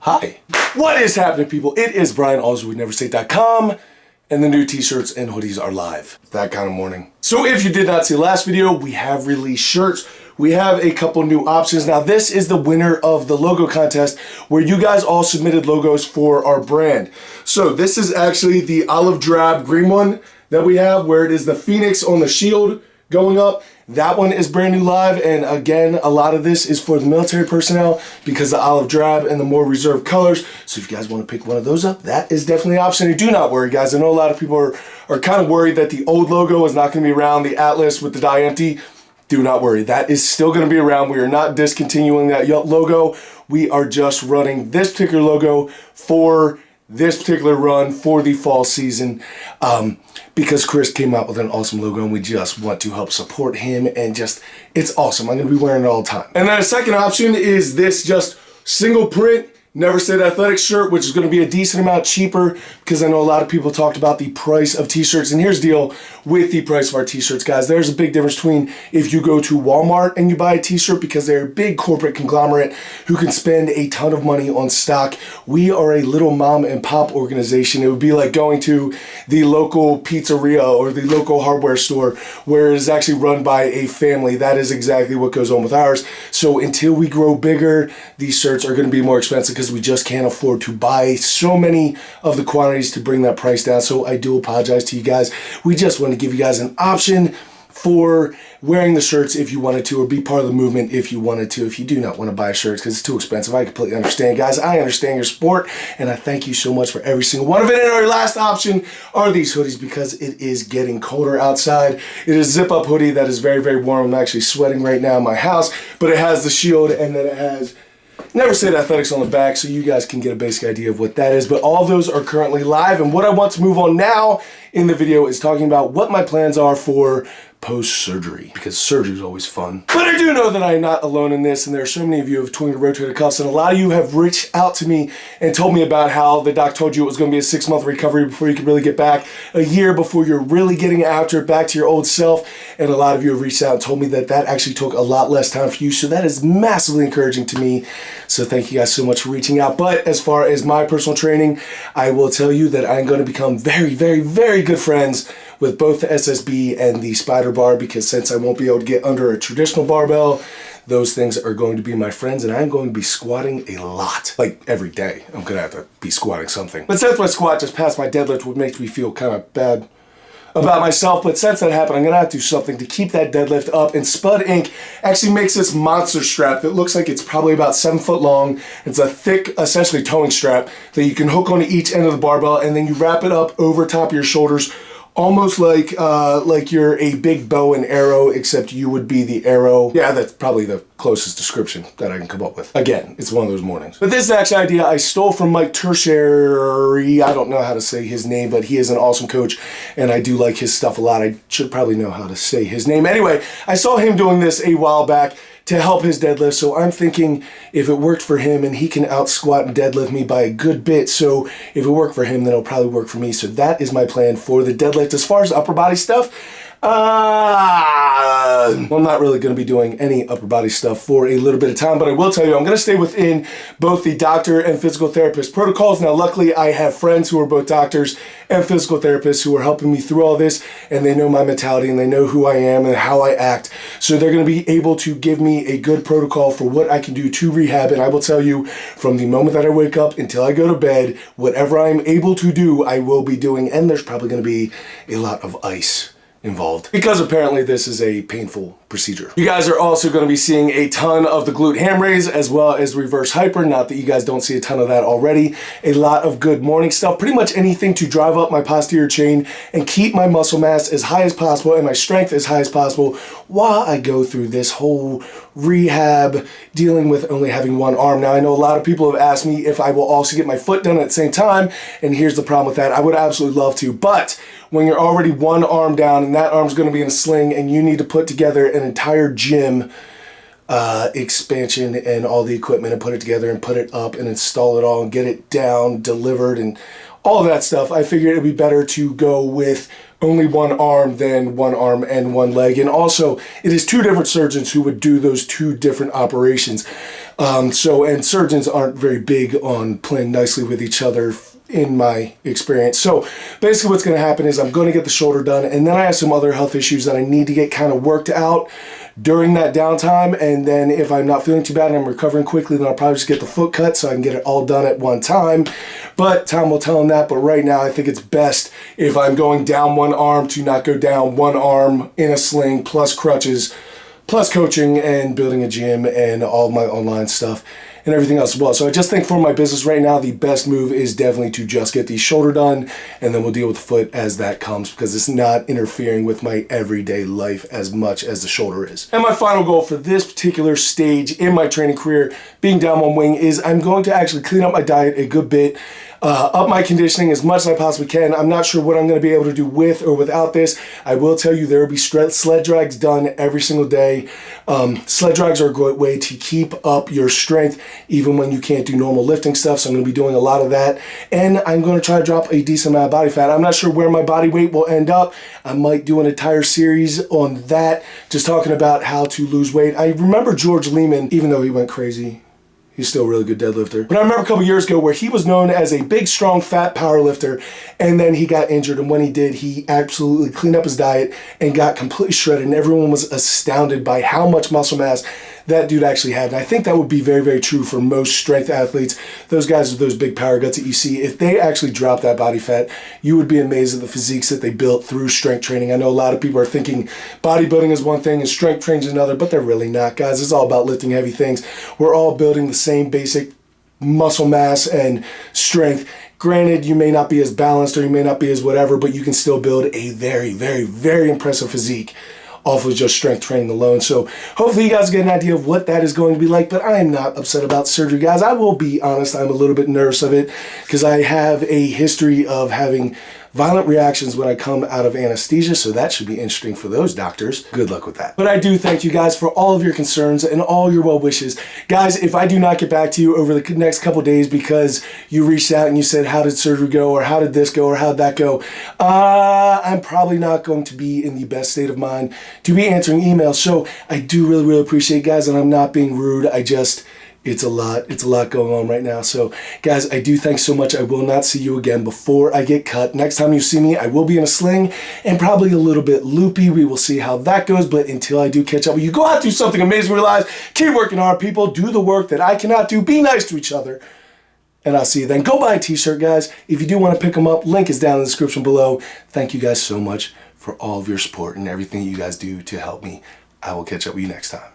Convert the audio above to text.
Hi. What is happening, people? It is Brian, Alsruhe, NEVERsate.com, and the new t-shirts and hoodies are live. That kind of morning. So if you did not see the last video, we have released shirts. We have a couple new options. Now this is the winner of the logo contest where you guys all submitted logos for our brand. So this is actually the olive drab green one that we have where it is the phoenix on the shield going up. That one is brand new live, and again, a lot of this is for the military personnel because the olive drab and the more reserved colors. So if you guys want to pick one of those up, that is definitely an option. And do not worry, guys. I know a lot of people are kind of worried that the old logo is not going to be around, the Atlas with the die empty. Do not worry. That is still going to be around. We are not discontinuing that logo. We are just running this particular logo for this particular run for the fall season because Chris came out with an awesome logo and we just want to help support him, and just, it's awesome. I'm going to be wearing it all the time. And then a second option is this just single print NEVERsate Athletic shirt, which is going to be a decent amount cheaper because I know a lot of people talked about the price of t-shirts. And here's the deal with the price of our t-shirts, guys. There's a big difference between if you go to Walmart and you buy a t-shirt because they're a big corporate conglomerate who can spend a ton of money on stock. We are a little mom and pop organization. It would be like going to the local pizzeria or the local hardware store where it is actually run by a family. That is exactly what goes on with ours. So until we grow bigger, these shirts are going to be more expensive because we just can't afford to buy so many of the quantities to bring that price down. So I do apologize to you guys. We just want to give you guys an option for wearing the shirts if you wanted to, or be part of the movement if you wanted to. If you do not want to buy shirts because it's too expensive, I completely understand, guys. I understand your sport, and I thank you so much for every single one of it. And our last option are these hoodies because it is getting colder outside. It is a zip-up hoodie that is very, very warm. I'm actually sweating right now in my house, but it has the shield, and then it has NEVERsate Athletics on the back, so you guys can get a basic idea of what that is. But all of those are currently live, and what I want to move on now in the video is talking about what my plans are for post-surgery, because surgery is always fun. But I do know that I'm not alone in this, and there are so many of you who have tweeted rotator cuffs, and a lot of you have reached out to me and told me about how the doc told you it was going to be a 6-month recovery before you could really get back, a year before you're really getting after it, back to your old self. And a lot of you have reached out and told me that that actually took a lot less time for you, so that is massively encouraging to me. So thank you guys so much for reaching out. But as far as my personal training, I will tell you that I'm going to become very, very, very good friends with both the SSB and the Spider Bar, because since I won't be able to get under a traditional barbell, those things are going to be my friends, and I'm going to be squatting a lot. Like every day, I'm going to have to be squatting something. But since my squat just passed my deadlift, which makes me feel kind of bad about myself, but since that happened, I'm going to have to do something to keep that deadlift up. And Spud Inc. actually makes this monster strap that looks like it's probably about 7 foot long. It's a thick, essentially towing strap that you can hook onto each end of the barbell, and then you wrap it up over top of your shoulders, almost like you're a big bow and arrow, except you would be the arrow. Yeah, that's probably the closest description that I can come up with. Again, it's one of those mornings. But this actual idea I stole from Mike Tertiary. I don't know how to say his name, but he is an awesome coach, and I do like his stuff a lot. I should probably know how to say his name. Anyway, I saw him doing this a while back to help his deadlift, so I'm thinking if it worked for him, and he can out squat and deadlift me by a good bit, so if it worked for him, then it'll probably work for me. So that is my plan for the deadlift. As far as upper body stuff, I'm not really going to be doing any upper body stuff for a little bit of time, but I will tell you I'm going to stay within both the doctor and physical therapist protocols. Now, luckily, I have friends who are both doctors and physical therapists who are helping me through all this, and they know my mentality, and they know who I am and how I act. So they're going to be able to give me a good protocol for what I can do to rehab, and I will tell you from the moment that I wake up until I go to bed, whatever I'm able to do, I will be doing, and there's probably going to be a lot of ice involved because apparently this is a painful procedure. You guys are also going to be seeing a ton of the glute ham raise as well as reverse hyper. Not that you guys don't see a ton of that already. A lot of good morning stuff. Pretty much anything to drive up my posterior chain and keep my muscle mass as high as possible and my strength as high as possible while I go through this whole rehab dealing with only having one arm. Now, I know a lot of people have asked me if I will also get my foot done at the same time, and here's the problem with that. I would absolutely love to, but when you're already one arm down and that arm's going to be in a sling and you need to put together an entire gym expansion and all the equipment and put it together and put it up and install it all and get it down, delivered, and all of that stuff, I figured it'd be better to go with only one arm than one arm and one leg. And also, it is 2 different surgeons who would do those 2 different operations. And surgeons aren't very big on playing nicely with each other in my experience. So basically what's going to happen is I'm going to get the shoulder done, and then I have some other health issues that I need to get kind of worked out during that downtime. And then if I'm not feeling too bad and I'm recovering quickly, then I'll probably just get the foot cut so I can get it all done at one time. But time will tell on that. But right now I think it's best if I'm going down one arm to not go down one arm in a sling plus crutches plus coaching and building a gym and all of my online stuff and everything else as well. So I just think for my business right now, the best move is definitely to just get the shoulder done, and then we'll deal with the foot as that comes, because it's not interfering with my everyday life as much as the shoulder is. And my final goal for this particular stage in my training career, being down one wing, is I'm going to actually clean up my diet a good bit, up my conditioning as much as I possibly can. I'm not sure what I'm going to be able to do with or without this. I will tell you there will be sled drags done every single day. Sled drags are a great way to keep up your strength even when you can't do normal lifting stuff, so I'm going to be doing a lot of that. And I'm going to try to drop a decent amount of body fat. I'm not sure where my body weight will end up. I might do an entire series on that, just talking about how to lose weight. I remember George Lehman, even though he went crazy, he's still a really good deadlifter. But I remember a couple years ago where he was known as a big, strong, fat power lifter, and then he got injured. And when he did, he absolutely cleaned up his diet and got completely shredded. And everyone was astounded by how much muscle mass that dude actually had. And I think that would be very, very true for most strength athletes. Those guys with those big power guts that you see, if they actually drop that body fat, you would be amazed at the physiques that they built through strength training. I know a lot of people are thinking bodybuilding is one thing and strength training is another, but they're really not, guys. It's all about lifting heavy things. We're all building the same basic muscle mass and strength. Granted, you may not be as balanced or you may not be as whatever, but you can still build a very, very, very impressive physique off of just strength training alone. So hopefully you guys get an idea of what that is going to be like, but I am not upset about surgery, guys. I will be honest, I'm a little bit nervous of it because I have a history of having violent reactions when I come out of anesthesia, so that should be interesting for those doctors. Good luck with that. But I do thank you guys for all of your concerns and all your well wishes. Guys, if I do not get back to you over the next couple days because you reached out and you said, how did surgery go, or how did this go, or how did that go, I'm probably not going to be in the best state of mind to be answering emails. So I do really, really appreciate it, guys, and I'm not being rude. It's a lot going on right now. So guys, I do thanks so much. I will not see you again before I get cut. Next time you see me, I will be in a sling and probably a little bit loopy. We will see how that goes. But until I do catch up with you, go out, do something amazing in your lives. Keep working hard, people. Do the work that I cannot do. Be nice to each other. And I'll see you then. Go buy a t-shirt, guys. If you do want to pick them up, link is down in the description below. Thank you guys so much for all of your support and everything you guys do to help me. I will catch up with you next time.